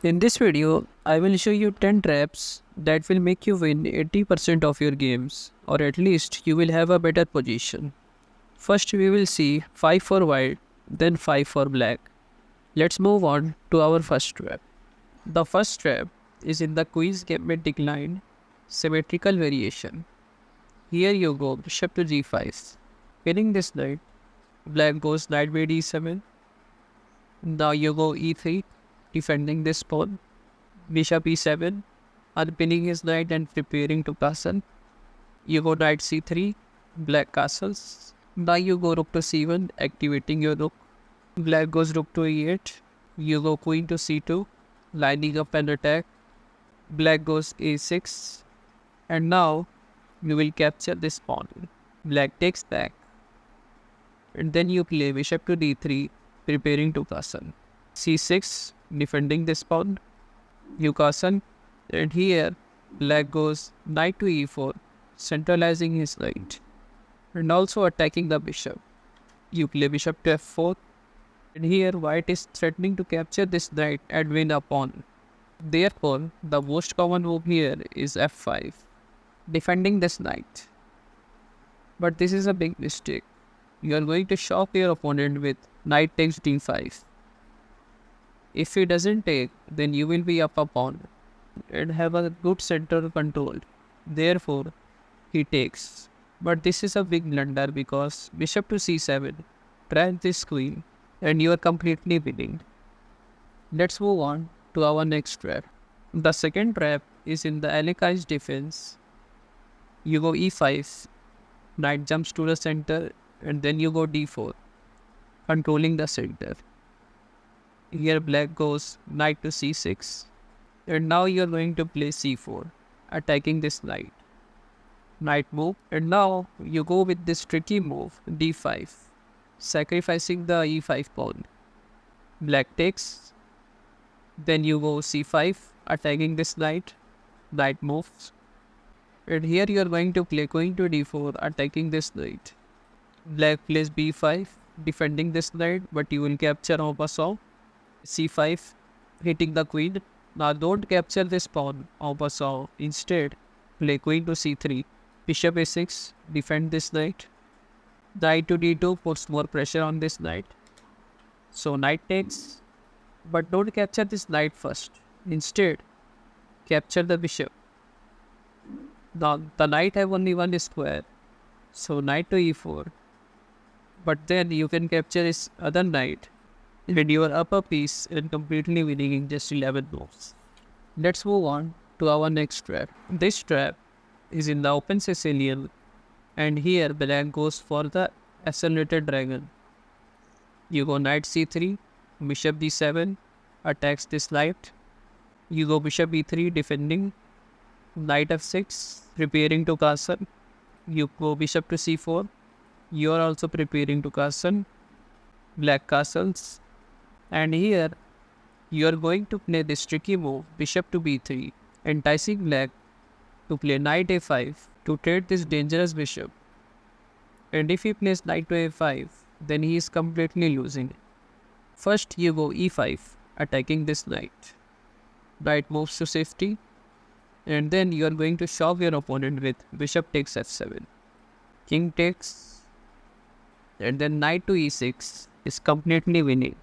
In this video, I will show you 10 traps that will make you win 80% of your games, or at least you will have a better position. First we will see 5 for white, then 5 for black. Let's move on to our first trap. The first trap is in the quiz gambit decline, symmetrical variation. Here you go bishop to g5. Winning this knight, black goes knight by d7. Now you go e3, defending this pawn. Bishop e7, unpinning his knight and preparing to castle. You go knight c3, black castles. Now you go rook to c1, activating your rook. Black goes rook to e8. You go queen to c2, lining up an attack. Black goes a6. And now you will capture this pawn. Black takes back. And then you play bishop to d3, preparing to castle. c6, defending this pawn. You castle, and here black goes knight to e4, centralizing his knight, and also attacking the bishop. You play bishop to f4, and here white is threatening to capture this knight and win a pawn. Therefore, the most common move here is f5, defending this knight. But this is a big mistake. You are going to shock your opponent with knight takes d5. If he doesn't take, then you will be up a pawn and have a good center control. Therefore, he takes. But this is a big blunder because bishop to c7 traps this queen and you are completely winning. Let's move on to our next trap. The second trap is in the Alekai's defense. You go e5, knight jumps to the center, and then you go d4, controlling the center. Here black goes knight to c6, and now you are going to play c4, attacking this knight. Knight move, and now you go with this tricky move d5, sacrificing the e5 pawn. Black takes, then you go c5, attacking this knight. Knight moves, and here you are going to play queen to d4, attacking this knight. Black plays b5, defending this knight, but you will capture en passant. c5, hitting the queen. Now don't capture this pawn en passant. Instead, play queen to c3, bishop a6, defend this knight. Knight to d2 puts more pressure on this knight. So knight takes, but don't capture this knight first. Instead, capture the bishop. Now the knight have only one square, so knight to e4. But then you can capture his other knight and your upper piece and completely winning in just 11 moves. Let's move on to our next trap. This trap is in the open Sicilian, and here black goes for the accelerated dragon. You go knight c3, bishop d7, attacks this knight. You go bishop e3, defending. Knight f6, preparing to castle. You go bishop to c4. You are also preparing to castle. Black castles. And here, you are going to play this tricky move, bishop to b3, enticing black to play knight a5 to trade this dangerous bishop. And if he plays knight to a5, then he is completely losing. First, you go e5, attacking this knight. Knight moves to safety, and then you are going to shock your opponent with bishop takes f7. King takes, and then knight to e6 is completely winning.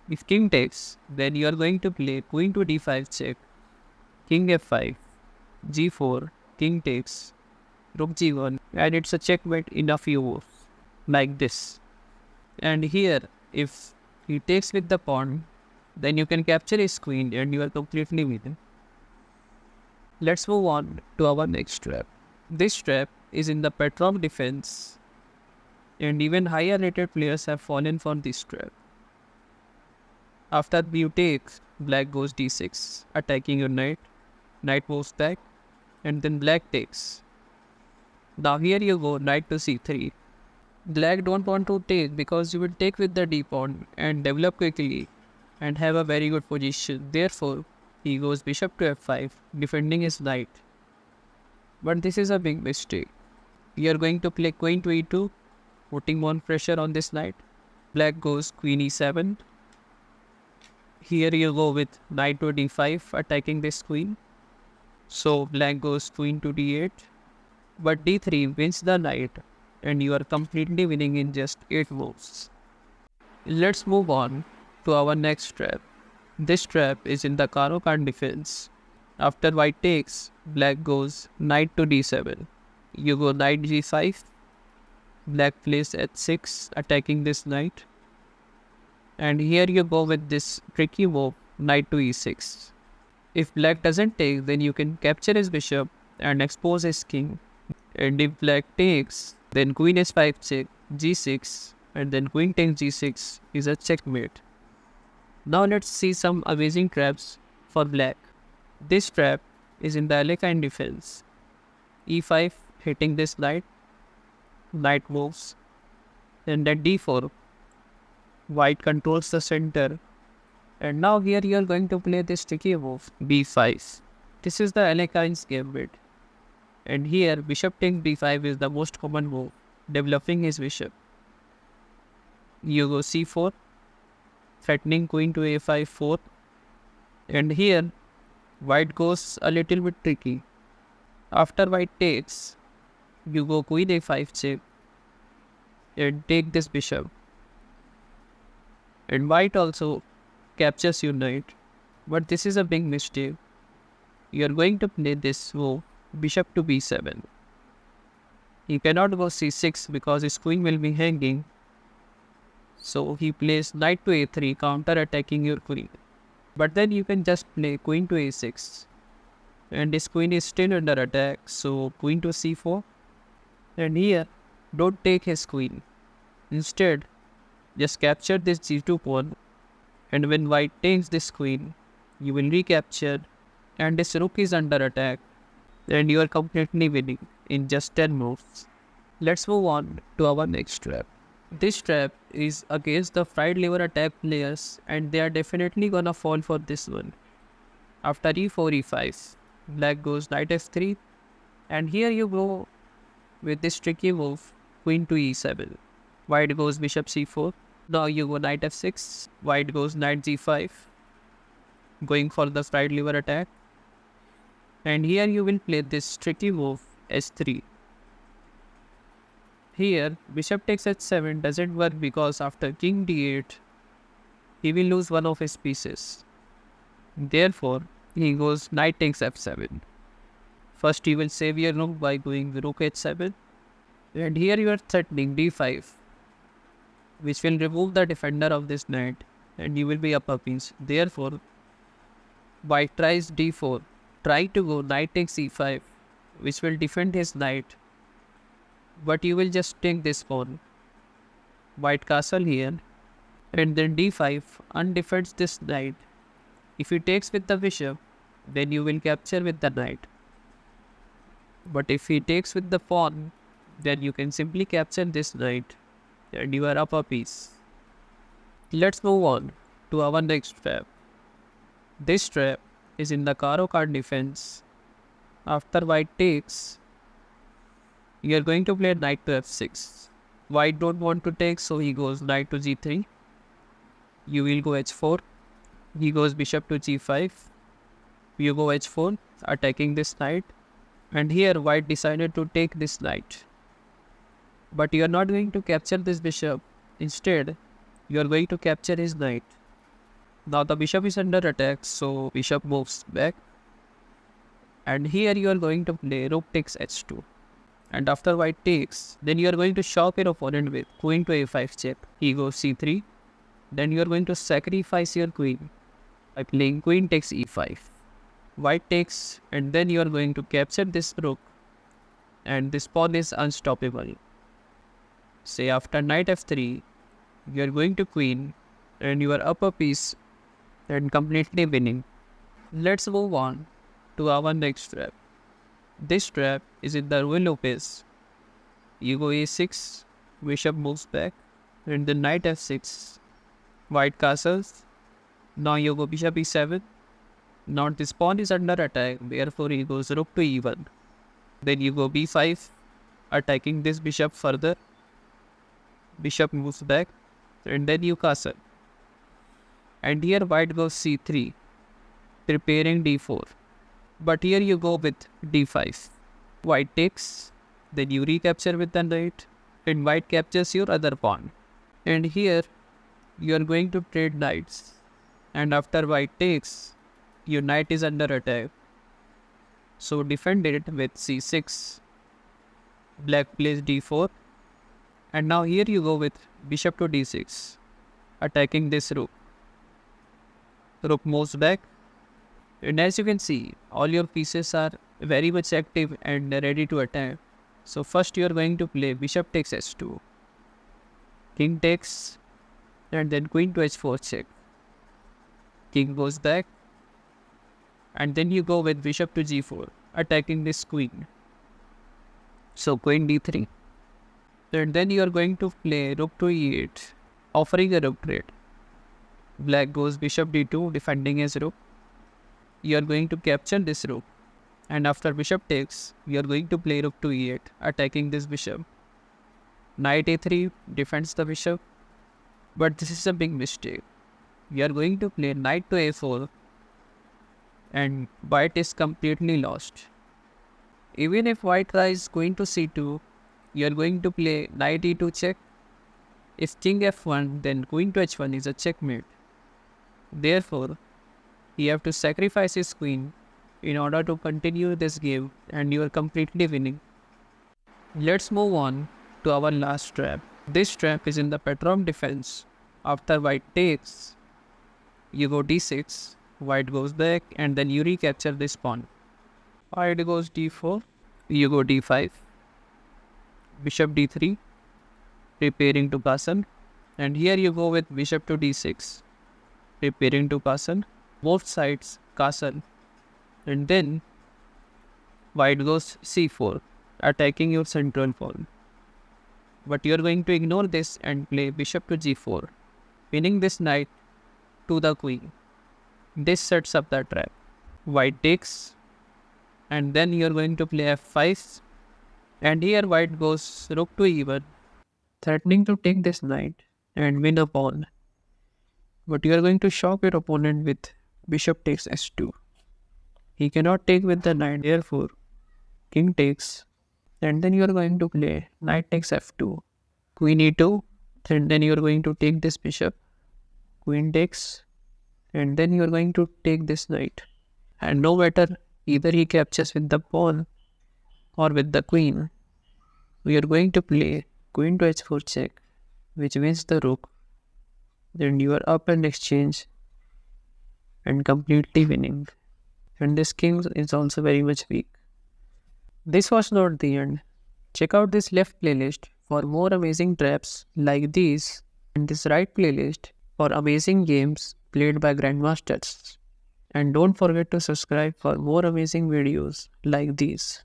If king takes, then you are going to play queen to d5 check, king f5, g4, king takes, rook g1, and it's a checkmate in a few moves, like this. And here, if he takes with the pawn, then you can capture his queen and you are completely winning. Let's move on to our next trap. This trap is in the Petrov defense, and even higher rated players have fallen for this trap. After you take, black goes d6, attacking your knight. Knight moves back, and then black takes. Now here you go, knight to c3. Black don't want to take because you will take with the d pawn and develop quickly and have a very good position. Therefore, he goes bishop to f5, defending his knight. But this is a big mistake. You are going to play queen to e2, putting more pressure on this knight. Black goes queen e7. Here you go with knight to d5 attacking this queen. So black goes queen to d8. But d3 wins the knight and you are completely winning in just 8 moves. Let's move on to our next trap. This trap is in the Karo card defense. After white takes, black goes knight to d7. You go knight g5. Black plays h6 attacking this knight. And here you go with this tricky move knight to e6. If black doesn't take, then you can capture his bishop and expose his king. And if black takes, then queen h5 check, g6, and then queen takes g6 is a checkmate. Now let's see some amazing traps for black. This trap is in the Alekhine defense. e5 hitting this knight, knight moves, and then d4. White controls the center. And now here you are going to play this tricky move, b5. This is the Alekhine's gambit. And here bishop takes b5 is the most common move, developing his bishop. You go c4, threatening queen to a5 4. And here white goes a little bit tricky. After white takes, you go queen a5 check and take this bishop. And white also captures your knight. But this is a big mistake. You are going to play this move, bishop to b7. He cannot go c6 because his queen will be hanging. So he plays knight to a3, counter attacking your queen. But then you can just play queen to a6. And his queen is still under attack, so queen to c4. And here, don't take his queen. Instead, just capture this g2 pawn. And when white takes this queen, you will recapture. And this rook is under attack. And you are completely winning in just 10 moves. Let's move on to our next trap. This trap is against the fried liver attack players and they are definitely gonna fall for this one. After e4, e5, black goes knight f3 and here you go with this tricky move, queen to e7. White goes bishop c4. Now you go knight f6, white goes knight g5, going for the fried liver attack. And here you will play this tricky move, h3. Here, bishop takes h7 doesn't work because after king d8, he will lose one of his pieces. Therefore, he goes knight takes f7. First, he will save your rook by going rook h7. And here you are threatening d5, which will remove the defender of this knight and you will be up a piece. Therefore, white tries d4. Try to go knight takes e5, which will defend his knight. But you will just take this pawn. White castle here. And then d5 undefends this knight. If he takes with the bishop, then you will capture with the knight. But if he takes with the pawn, then you can simply capture this knight. And you are up a piece. Let's move on to our next trap. This trap is in the Karo card defense. After white takes, you are going to play knight to f6. White don't want to take, so he goes knight to g3. You will go h4. He goes bishop to g5. You go h4, attacking this knight. And here white decided to take this knight. But you are not going to capture this bishop. Instead, you are going to capture his knight. Now the bishop is under attack, so bishop moves back. And here you are going to play rook takes h2. And after white takes, then you are going to shock your opponent with queen to a5 check. He goes c3. Then you are going to sacrifice your queen by playing queen takes e5. White takes and then you are going to capture this rook. And this pawn is unstoppable. Say after knight f3, you are going to queen and you are up a piece and completely winning. Let's move on to our next trap. This trap is in the Ruy Lopez. You go a6, bishop moves back, and then knight f6. White castles. Now you go bishop e7. Now this pawn is under attack, therefore he goes rook to e1. Then you go b5, attacking this bishop further. Bishop moves back, and then you castle. And here white goes c3, preparing d4. But here you go with d5. White takes, then you recapture with the knight, and white captures your other pawn. And here you are going to trade knights. And after white takes, your knight is under attack. So defend it with c6. Black plays d4. And now here you go with bishop to d6, attacking this rook. Rook moves back. And as you can see, all your pieces are very much active and ready to attack. So first you are going to play bishop takes s2, king takes, and then queen to h4 check. King goes back, and then you go with bishop to g4, attacking this queen. So queen d3. And then you are going to play rook to e8, offering a rook trade. Black goes bishop d2, defending his rook. You are going to capture this rook. And after bishop takes, we are going to play rook to e8, attacking this bishop. Knight a3 defends the bishop. But this is a big mistake. We are going to play knight to a4, and white is completely lost. Even if white tries queen to c2, you are going to play knight e2 check. If king f1, then queen to h1 is a checkmate. Therefore, you have to sacrifice his queen in order to continue this game, and you are completely winning. Let's move on to our last trap. This trap is in the pattern defense. After white takes, you go d6, white goes back, and then you recapture this pawn. White goes d4, you go d5, bishop d3, preparing to castle, and here you go with bishop to d6, preparing to castle, both sides castle, and then white goes c4, attacking your central pawn. But you are going to ignore this and play bishop to g4, pinning this knight to the queen. This sets up the trap. White takes, and then you are going to play f5, and here white goes rook to e1, threatening to take this knight and win a pawn. But you are going to shock your opponent with bishop takes s2. He cannot take with the knight, therefore king takes, and then you are going to play knight takes f2, queen e2, and then you are going to take this bishop, queen takes, and then you are going to take this knight. And no matter either he captures with the pawn or with the queen, we are going to play queen to h4 check, which wins the rook. Then you are up in exchange and completely winning. And this king is also very much weak. This was not the end. Check out this left playlist for more amazing traps like these, and this right playlist for amazing games played by grandmasters. And don't forget to subscribe for more amazing videos like these.